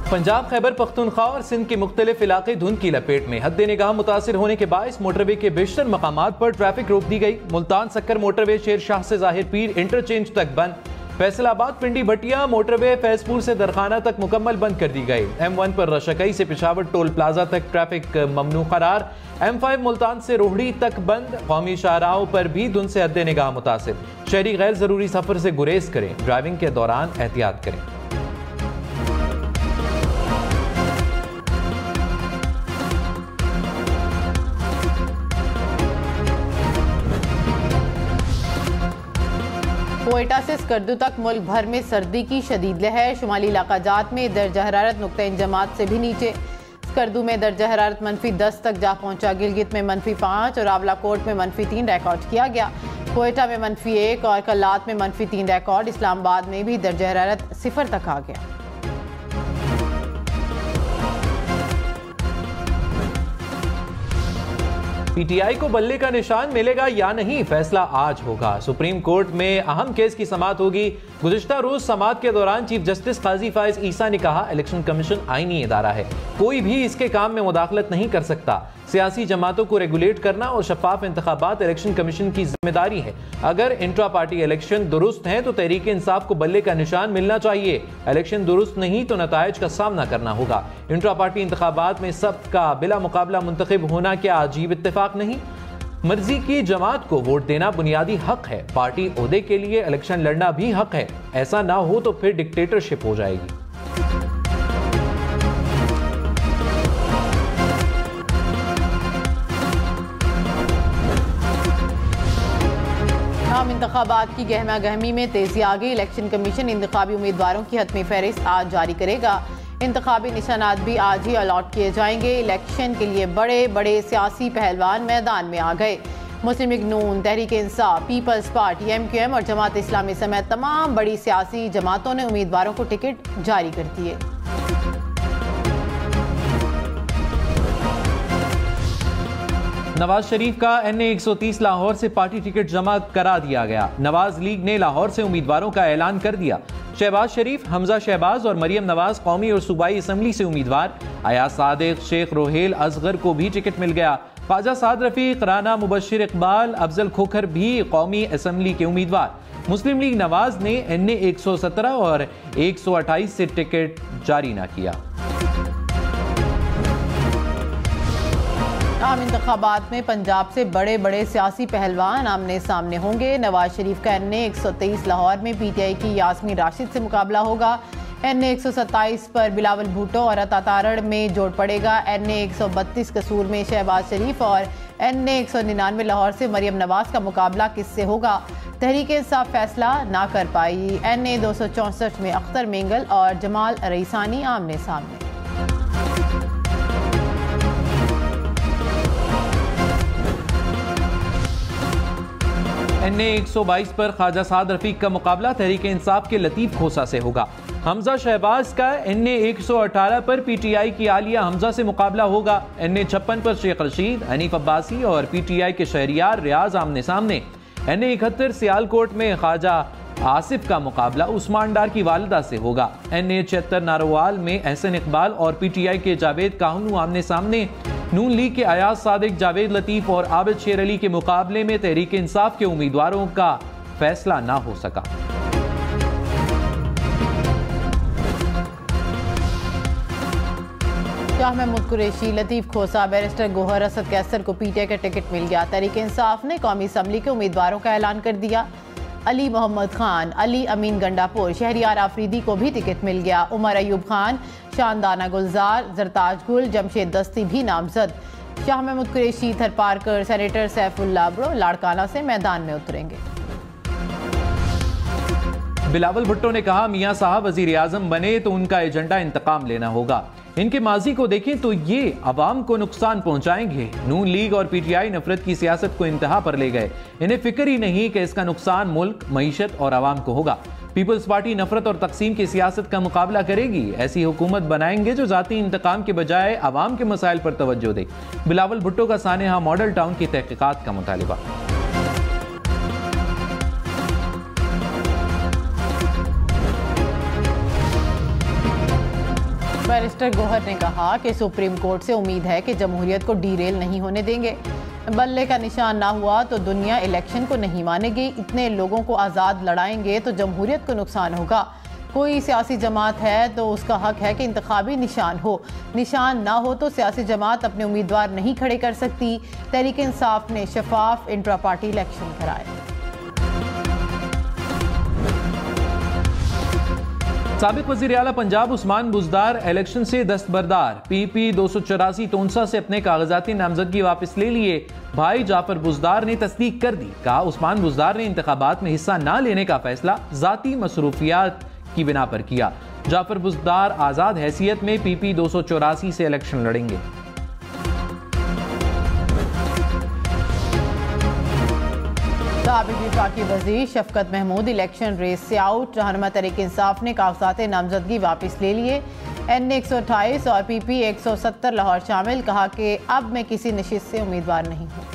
पंजाब, खैबर पख्तूनख्वा और सिंध के मुख्तलिफ इलाके धुंध की लपेट में। हद निगाह मुतासिर होने के बायस मोटरवे के बेशतर मकामात पर ट्रैफिक रोक दी गई। मुल्तान सक्कर मोटरवे शेर शाह से ज़ाहिर पीर इंटरचेंज तक बंद। फैसलाबाद पिंडी भटिया मोटरवे फैजपुर से दरखाना तक मुकम्मल बंद कर दी गई। M1 पर रशकई से पेशावर टोल प्लाजा तक ट्रैफिक ममनू करार। M5 मुल्तान से रोहड़ी तक बंद। कौमी शाहराहों पर भी धुंध से हद निगाह मुतासिर। शहरी गैर जरूरी सफर से गुरेज करें। ड्राइविंग के दौरान एहतियात करें। कोयटा से स्कर्दू तक मुल्क भर में सर्दी की शदीद लहर। शुमाली इलाका जात में दर्जा हरारत नुक्ता इंजमात से भी नीचे। स्कर्दू में दर्जा हरारत -10 तक जा पहुंचा। गिलगित में -5 और आवलाकोट में -3 रिकॉर्ड किया गया। कोयटा में -1 और कल्लात में -3 रिकॉर्ड। इस्लामाबाद में भी दर्जा हरारत 0 तक आ गया। PTI को बल्ले का निशान मिलेगा या नहीं, फैसला आज होगा। सुप्रीम कोर्ट में अहम केस की समाअत होगी। गुज़िश्ता रोज समाअत के दौरान चीफ जस्टिस काजी फायज ईसा ने कहा, इलेक्शन कमीशन आईनी इदारा है, कोई भी इसके काम में मुदाखलत नहीं कर सकता। सियासी जमातों को रेगुलेट करना और शफाफ इंतखाबात इलेक्शन कमीशन की जिम्मेदारी है। अगर इंट्रा पार्टी इलेक्शन दुरुस्त हैं तो तहरीक इंसाफ को बल्ले का निशान मिलना चाहिए। इलेक्शन दुरुस्त नहीं तो नताइज का सामना करना होगा। इंट्रा पार्टी इंतखाबात में सबका बिला मुकाबला मुंतखब होना क्या अजीब इत्तेफाक नहीं? मर्जी की जमात को वोट देना बुनियादी हक है। पार्टी ओहदे के लिए इलेक्शन लड़ना भी हक है। ऐसा ना हो तो फिर डिक्टेटरशिप हो जाएगी। आम इंतखाबात की गहमा गहमी में तेजी आ गई। इलेक्शन कमीशन इंतखाबी उम्मीदवारों की हतमी फहरिस्त आज जारी करेगा। इंतखाबी निशानात भी आज ही अलॉट किए जाएंगे। इलेक्शन के लिए बड़े बड़े सियासी पहलवान मैदान में आ गए। मुस्लिम लीग नून, Tehreek Insaf, peoples party, MQM और जमात इस्लामी समेत तमाम बड़ी सियासी जमातों ने उम्मीदवारों को टिकट जारी कर दिए। नवाज शरीफ का NA 130 लाहौर से पार्टी टिकट जमा करा दिया गया। नवाज लीग ने लाहौर से उम्मीदवारों का ऐलान कर दिया। शहबाज शरीफ, हमजा शहबाज और मरियम नवाज कौमी और सूबाई असम्बली से उम्मीदवार। अयाज सादिक, शेख रोहेल असगर को भी टिकट मिल गया। ख्वाजा साद रफीक, राना मुबशिर इकबाल, अफजल खोखर भी कौमी असम्बली के उम्मीदवार। मुस्लिम लीग नवाज ने NA 117 और 128 से टिकट जारी न किया। आम इंतखाबात में पंजाब से बड़े बड़े सियासी पहलवान आमने सामने होंगे। नवाज शरीफ का NA 123 लाहौर में PTI की यास्मीन राशिद से मुकाबला होगा। NA 127 पर बिलावल भुट्टो और अता तारड़ में जोड़ पड़ेगा। NA 132 कसूर में शहबाज शरीफ और NA 199 लाहौर से मरियम नवाज का मुकाबला किससे होगा, तहरीक इंसाफ फैसला ना कर पाई। NA 264 में अख्तर मेंगल और जमाल रईसानी आमने सामने। NA 122 पर ख्वाजा साद रफीक का मुकाबला तहरीक इंसाफ के लतीफ खोसा से होगा। हमजा शहबाज का NA 118 पर PTI की आलिया हमजा से मुकाबला होगा। NA 56 पर शेख रशीद, हनीफ अब्बासी और PTI के शहरियार रियाज आमने सामने। NA 71 सियालकोट में ख्वाजा आसिफ का मुकाबला उस्मान डार की वालिदा से होगा। NA 76 नारोवाल में एहसन इकबाल और PTI के जावेद काहनू आमने सामने। नून लीग के अयाज सादिक, जावेद लतीफ और आबिद शेर अली के मुकाबले में तहरीक इंसाफ के उम्मीदवारों का फैसला ना हो सका। शाह महमूद कुरैशी, लतीफ खोसा, बैरिस्टर गोहर असद कैसर को PTI का टिकट मिल गया। तहरीक इंसाफ ने कौमी असम्बली के उम्मीदवारों का ऐलान कर दिया। अली मोहम्मद खान, अली अमीन गंडापुर, शहरियार आफरीदी को भी टिकट मिल गया। उमर अयूब खान, शानदाना गुलजार, जरताज गुल, जमशेद दस्ती भी नामजद। शाह महमूद कुरैशी, थरपारकर, सेनेटर सैफुल्लाह ब्रो लाड़काना से मैदान में उतरेंगे। बिलावल भुट्टो ने कहा, मियां साहब वजीर आजम बने तो उनका एजेंडा इंतकाम लेना होगा। इनके माजी को देखें तो ये अवाम को नुकसान पहुंचाएंगे। नून लीग और PTI नफरत की सियासत को इंतहा पर ले गए। इन्हें फिक्र ही नहीं कि इसका नुकसान मुल्क, मईशत और अवाम को होगा। पीपल्स पार्टी नफरत और तकसीम की सियासत का मुकाबला करेगी। ऐसी हुकूमत बनाएंगे जो जाती इंतकाम के बजाय अवाम के मसाइल पर तवज्जो दे। बिलावल भुट्टो का सानेहा मॉडल टाउन की तहकीकात का मुतालिबा। बैरिस्टर गौहर ने कहा कि सुप्रीम कोर्ट से उम्मीद है कि जमहूरियत को डीरेल नहीं होने देंगे। बल्ले का निशान ना हुआ तो दुनिया इलेक्शन को नहीं मानेगी। इतने लोगों को आज़ाद लड़ाएंगे तो जमहूरियत को नुकसान होगा। कोई सियासी जमात है तो उसका हक है कि इंतखाबी निशान हो। निशान ना हो तो सियासी जमात अपने उम्मीदवार नहीं खड़े कर सकती। तहरीक इंसाफ ने शफाफ इंट्रा पार्टी इलेक्शन कराए। साबिक वज़ीर आला पंजाब उस्मान बुज़दार इलेक्शन से दस्तबरदार। PP 284 टोंसा से अपने कागजाती नामजदगी वापस ले लिए। भाई जाफर बुज़दार ने तस्दीक कर दी। कहा उस्मान बुज़दार ने इंतखाबात में हिस्सा न लेने का फैसला ज़ाती मसरूफियात की बिना पर किया। जाफर बुज़दार आज़ाद हैसियत में PP 284 से इलेक्शन लड़ेंगे। साबिक वफाकी वज़ीर शफकत महमूद इलेक्शन रेस से आउट। रहनुमा तहरीक इंसाफ ने कागजात नामजदगी वापस ले लिए। NA 128 और PP 170 लाहौर शामिल। कहा कि अब मैं किसी नशिस्त से उम्मीदवार नहीं हूँ।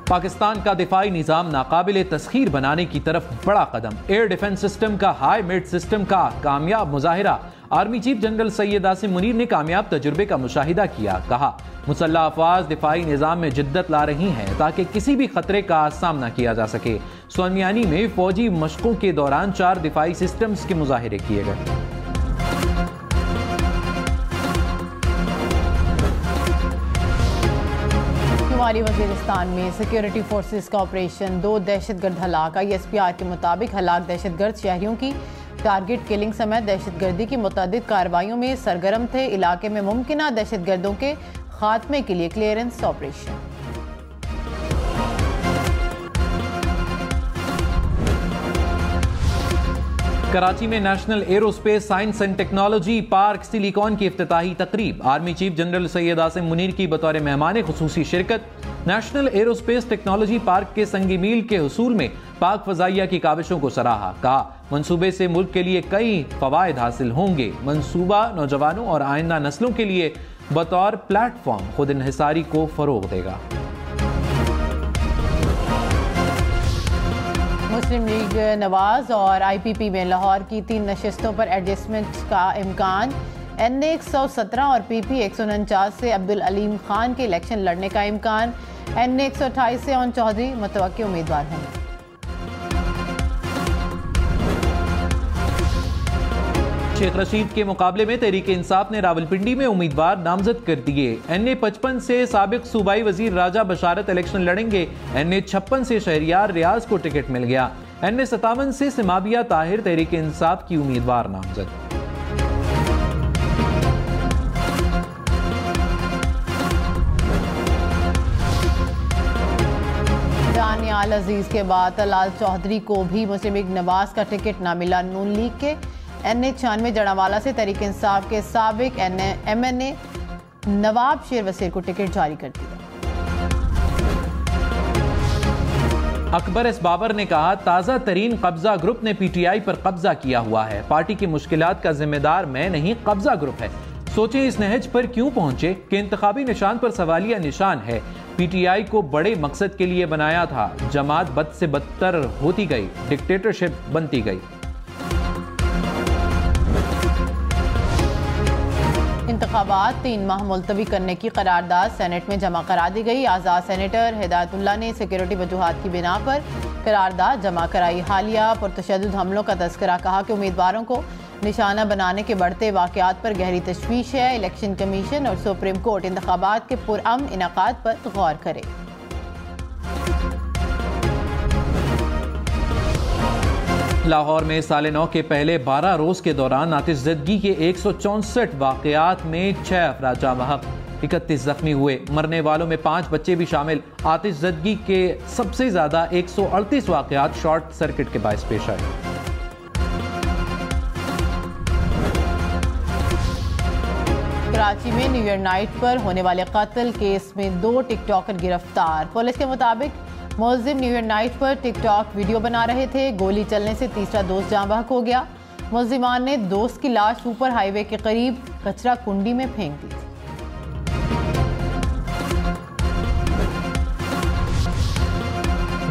पाकिस्तान का दिफाई निज़ाम नाकाबिले तस्खीर बनाने की तरफ बड़ा कदम। एयर डिफेंस सिस्टम का हाई मिड सिस्टम का कामयाब मुजाहिरा। Army chief general Syed Asim Munir ने कामयाब तजुर्बे का मुशाहिदा किया। कहा मुसल्लह अफवाज दिफाई निज़ाम में जिद्दत ला रही हैं ताकि किसी भी खतरे का सामना किया जा सके। सोनियानी में फौजी मशकों के दौरान 4 दिफाई सिस्टम्स के मुजाहिरे किए गए। शुमाली वजीरिस्तान में सिक्योरिटी फोर्सेस का ऑपरेशन। 2 दहशतगर्द हलाक। ISPR के मुताबिक हलाक दहशतगर्द शहरियों की टारगेट किलिंग समेत दहशतगर्दी की मुतअद्दिद कार्रवाइयों में सरगर्म थे। इलाके में मुमकिन दहशतगर्दों के खात्मे के लिए क्लियरेंस ऑपरेशन। कराची में national aerospace science and technology park silicon की इफ्तिताही तकरीब। Army chief general Syed Asim Munir की बतौर मेहमान खुसूसी शिरकत। नेशनल एरोस्पेस टेक्नोलॉजी पार्क के संगी मील के हुसूल में पाक फजाइया की काविशों को सराहा। कहा मंसूबे से मुल्क के लिए कई फवायद हासिल होंगे। मंसूबा नौजवानों और आइंदा नस्लों के लिए बतौर प्लेटफॉर्म खुद इन्हिसारी को फरोग देगा। मुस्लिम लीग नवाज और IPP में लाहौर की 3 नशिस्तों पर एडजस्टमेंट का इम्कान। NA 117 और PP 149 से अब्दुल अलीम खान के इलेक्शन लड़ने का इम्कान। NA 128 से ओन चौधरी मुतवक्किल उम्मीदवार होंगे। शेख रशीद के मुकाबले में तहरीक इंसाफ ने रावलपिंडी में उम्मीदवार नामजद कर दिए। NA 55 से साबिक सूबाई वजीर राजा बशारत इलेक्शन लड़ेंगे। NA 56 से शहरियार रियाज को टिकट मिल गया। NA 57 से सिमाबिया ताहिर तहरीक इंसाफ की उम्मीदवार नामजद। दानियाल अजीज के बाद तलाल चौधरी को भी मुस्लिम लीग नवाज का टिकट न मिला। नून लीग के NA 96 जड़ावाला से तहरीक इंसाफ के साबिक MNA नवाब शेर वसीर को टिकट जारी कर दिया। अकबर एस बाबर ने कहा ताज़ा तरीन कब्जा ग्रुप ने PTI पर कब्जा किया हुआ है। पार्टी की मुश्किलात का जिम्मेदार मैं नहीं, कब्जा ग्रुप है। सोचें इस नहज पर क्यों पहुंचे कि इंतखाबी निशान पर सवालिया निशान है। PTI को बड़े मकसद के लिए बनाया था। जमात बद से बदतर होती गई, डिक्टेटरशिप बनती गई। इंतखाबात 3 माह मुलतवी करने की करारदाद सेनेट में जमा करा दी गई। आज़ाद सेनेटर हिदायतुल्लाह ने सिक्योरिटी वजूहात की बिना पर करारदाद जमा कराई। हालिया पुरतशद्दुद हमलों का तस्करा। कहा कि उम्मीदवारों को निशाना बनाने के बढ़ते वाक़यात पर गहरी तशवीश है। इलेक्शन कमीशन और सुप्रीम कोर्ट इंतखाबात के पुरअमन इनेकाद पर गौर करे। लाहौर में साले 9 के पहले 12 रोज के दौरान आतिशज़दगी के 164 वाक़यात में 6 अफराद जाँ बहक, 31 जख्मी हुए। मरने वालों में 5 बच्चे भी शामिल। आतिशज़दगी के सबसे ज्यादा 138 वाक़यात शॉर्ट सर्किट के बायस पेश आए। कराची में न्यू ईयर नाइट पर होने वाले कत्ल केस में 2 टिकटॉकर गिरफ्तार। पुलिस के मुताबिक मुलजिम न्यू ईयर नाइट पर टिकटॉक वीडियो बना रहे थे। गोली चलने से तीसरा दोस्त जाँ बहक हो गया। मुलजिमान ने दोस्त की लाश सुपर हाईवे के करीब कचरा कुंडी में फेंक दी।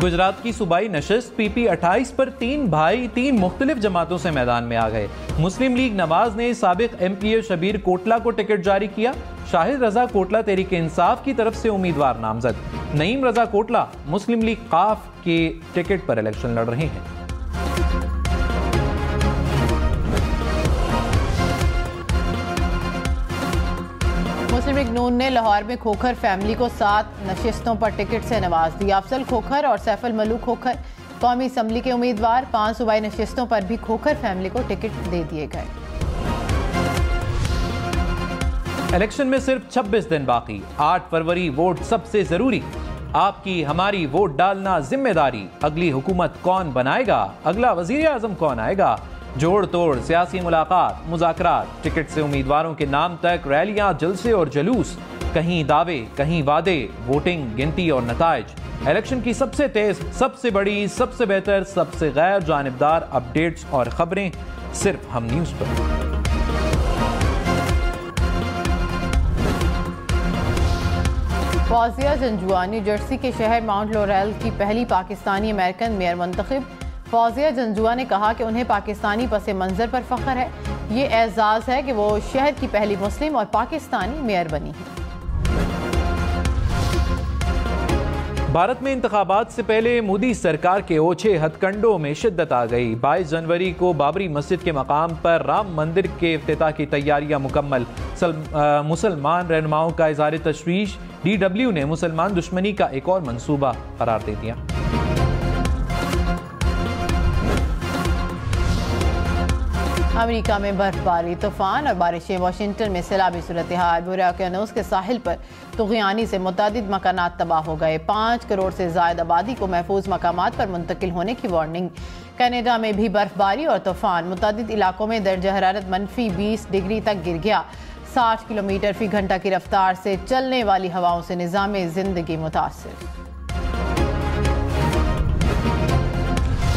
गुजरात की सूबाई नशिस्त PP28 पर 3 भाई 3 मुख्तलिफ जमातों से मैदान में आ गए। मुस्लिम लीग नवाज ने साबिक MPA शबीर कोटला को टिकट जारी किया। शाहिद रजा कोटला तहरीक इंसाफ की तरफ से उम्मीदवार नामजद। नईम रजा कोटला मुस्लिम लीग काफ के टिकट पर इलेक्शन लड़ रहे हैं। मुस्लिम लीग नून ने लाहौर में खोखर फैमिली को 7 नशिस्तों पर टिकट से नवाज दिया। अफजल खोखर और सैफुल मलूक खोखर कौमी असम्बली के उम्मीदवार। 5 सूबाई नशिस्तों पर भी खोखर फैमिली को टिकट दे दिए गए। इलेक्शन में सिर्फ 26 दिन बाकी। 8 फरवरी वोट सबसे जरूरी। आपकी हमारी वोट डालना जिम्मेदारी। अगली हुकूमत कौन बनाएगा, अगला वजीर आजम कौन आएगा। जोड़ तोड़ सियासी मुलाकात, मुज़ाकरात, टिकट से उम्मीदवारों के नाम तक रैलियां, जलसे और जुलूस। कहीं दावे, कहीं वादे, वोटिंग, गिनती और नताइज। इलेक्शन की सबसे तेज, सबसे बड़ी, सबसे बेहतर, सबसे गैर जानिबदार अपडेट्स और खबरें सिर्फ हम न्यूज़ पर। फौजिया जंजुआ न्यू जर्सी के शहर माउंट लॉरेल की पहली पाकिस्तानी अमेरिकन मेयर मुंतखब। फौजिया जंजुआ ने कहा कि उन्हें पाकिस्तानी पस मंज़र पर फख्र है। ये एजाज़ है कि वो शहर की पहली मुस्लिम और पाकिस्तानी मेयर बनी है। भारत में इंतखाबात से पहले मोदी सरकार के ओछे हथकंडों में शिद्दत आ गई। 22 जनवरी को बाबरी मस्जिद के मकाम पर राम मंदिर के इफ्तिताह की तैयारियां मुकम्मल। मुसलमान रहनुमाओं का इज़हार तशवीश। DW ने मुसलमान दुश्मनी का एक और मंसूबा करार दे दिया। अमेरिका में बर्फबारी, तूफान और बारिशें। वाशिंगटन में सैलाबी सूरत हाल। बुराकियानोस के साहिल पर तुग़यानी से मुतअद्दिद मकानात तबाह हो गए। 5 करोड़ से ज़ायद आबादी को महफूज मकामात पर मुंतकिल होने की वार्निंग। कनाडा में भी बर्फबारी और तूफान। मुतअद्दिद इलाकों में दर्जा हरारत -20 डिग्री तक गिर गया। 60 किलोमीटर फी घंटा की रफ्तार से चलने वाली हवाओं से निज़ाम ज़िंदगी मुतासिर।